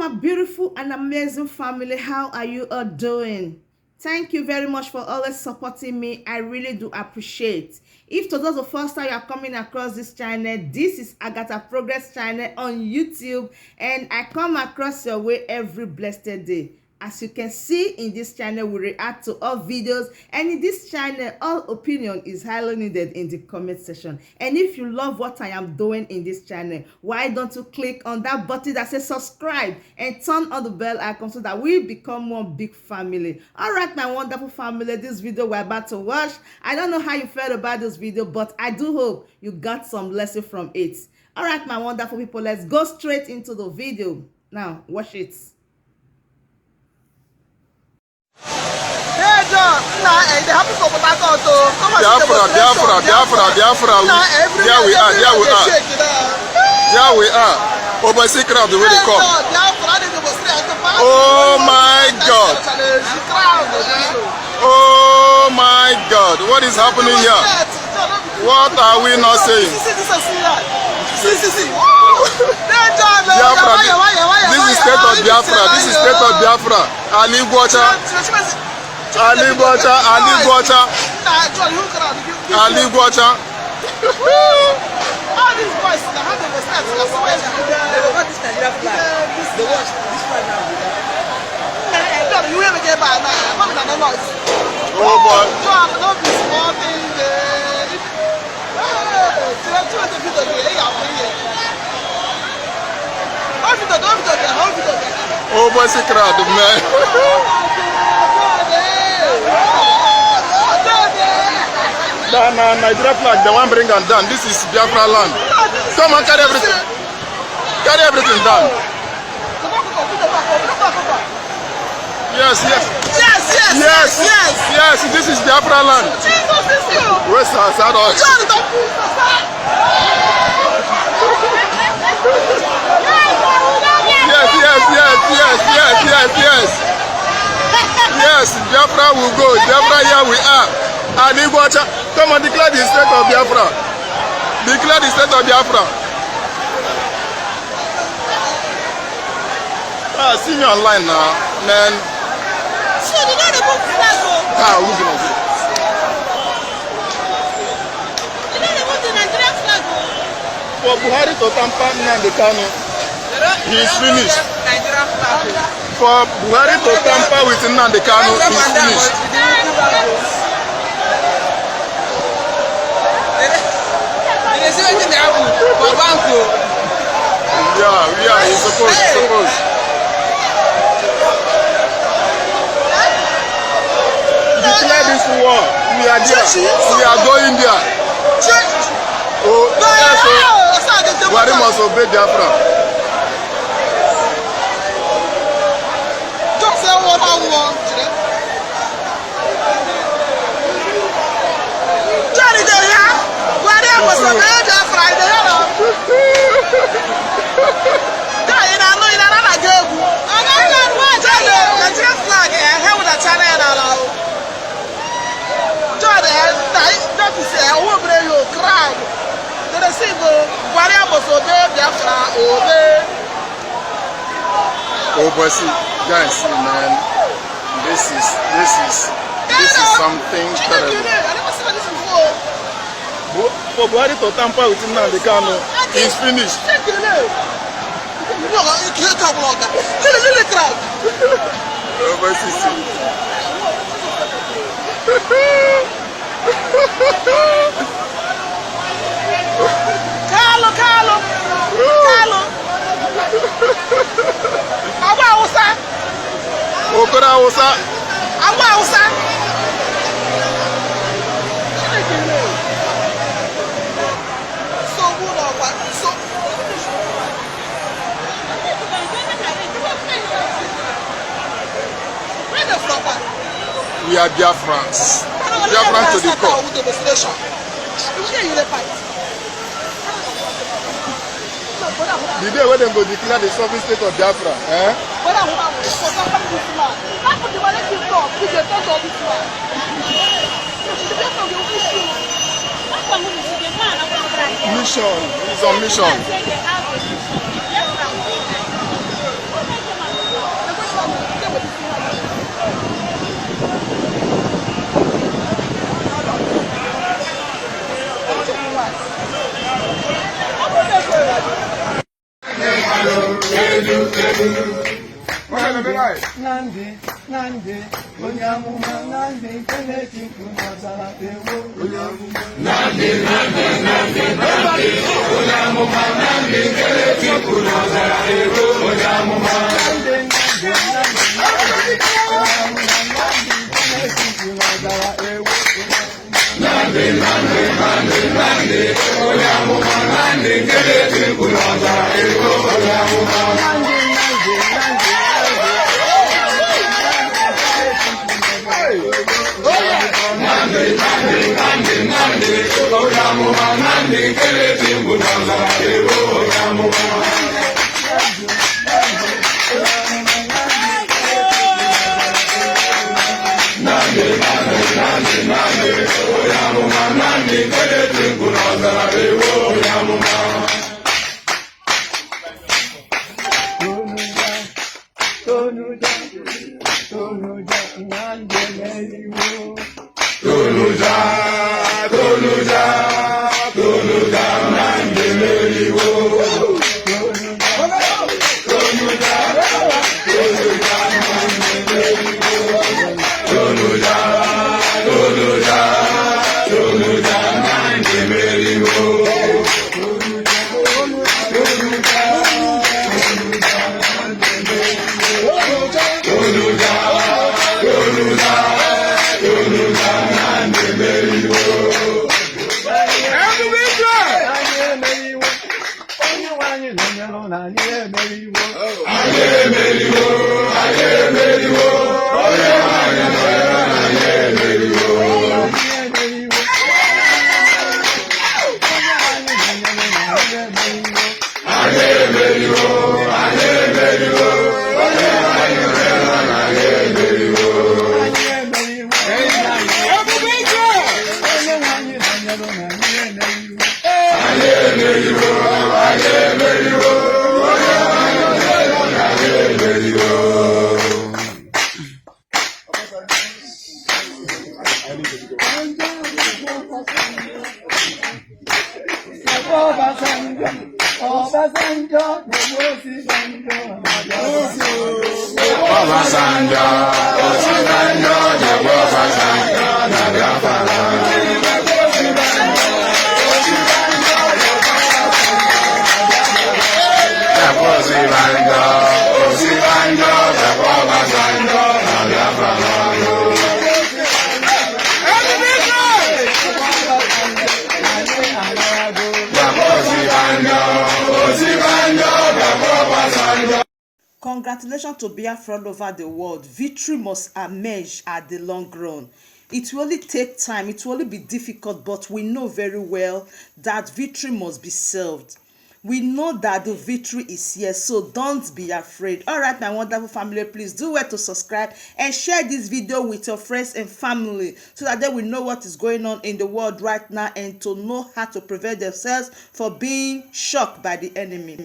my beautiful and amazing family. How are you all doing? Thank you very much for always supporting me. I really do appreciate. If today is the first time you are coming across this channel, this is Agatha Progress channel on YouTube, and I come across your way every blessed day. As you can see in this channel, we react to all videos, and in this channel, all opinion is highly needed in the comment section. And if you love what I am doing in this channel, why don't you click on that button that says subscribe and turn on the bell icon so that we become one big family. All right, my wonderful family, this video we're about to watch, I don't know how you felt about this video, but I do hope you got some lesson from it. All right, my wonderful people, let's go straight into the video. Now, watch it. They have to go to Portharcourt. Biafra. There we are. There we are. Overseas crowd, the way they come. Oh my God. Oh my God. What is happening here? What are we not saying? Biafra. This is state of Biafra. This is state of Biafra. Ali Guacha. Ali Guacha. All these boys, they have the respect. They got this Nigeria flag. They watch this flag now. You ever get by now? What is the noise? Oh boy. Don't be smarting. Oh boy, c'est crowd, man. Nigeria flag, the one bring them down. This is Biafra land. Come on, carry everything. Carry everything down. Yes. This is Biafra land. Where's Assad? Yes, Biafra will go. Biafra, here we are. And Iguacha, come on, declare the state of Biafra. Declare the state of Biafra. See me online now, man. So they got the book flag. Who's gonna do it? They got the book the Nigerian flag. For Buhari to tamper Nnamdi Kanu, he is finished. For Buhari to tamper with Nnamdi Kanu, he is finished. Yeah, he's supposed. Declare this war. We are there. We are going there. Oh, yes, Buhari must obey Biafra. Just say what I want. Johnny, Buhari must obey Biafra. Oh, but see, guys, see, man, this is something terrible. For Buhari to tamper with Nnamdi Kanu, he's finished. Oh, but see. Carlo. Awa Hausa. So good or what? So. Where the fuck? We are Biafrans. Biafrans to the core. The day when they go declare the sovereign state of Biafra, Mission. He's on mission. Nnamdi, onye amụma Nnamdi nke na-etikwu n'ọzara ewo. Onye amụma Nnamdi, onye amụma Nnamdi nke na-etikwu n'ọzara ewo. Onye amụma Nnamdi, onye amụma Nnamdi nke na-etikwu n'ọzara ewo. Onye amụma Congratulations to Biafra all over the world. Victory must emerge at the long run. It will only take time, it will only be difficult, but we know very well that victory must be served. We know that the victory is here, so don't be afraid. All right, my wonderful family, please do well to subscribe and share this video with your friends and family so that they will know what is going on in the world right now and to know how to prevent themselves from being shocked by the enemy.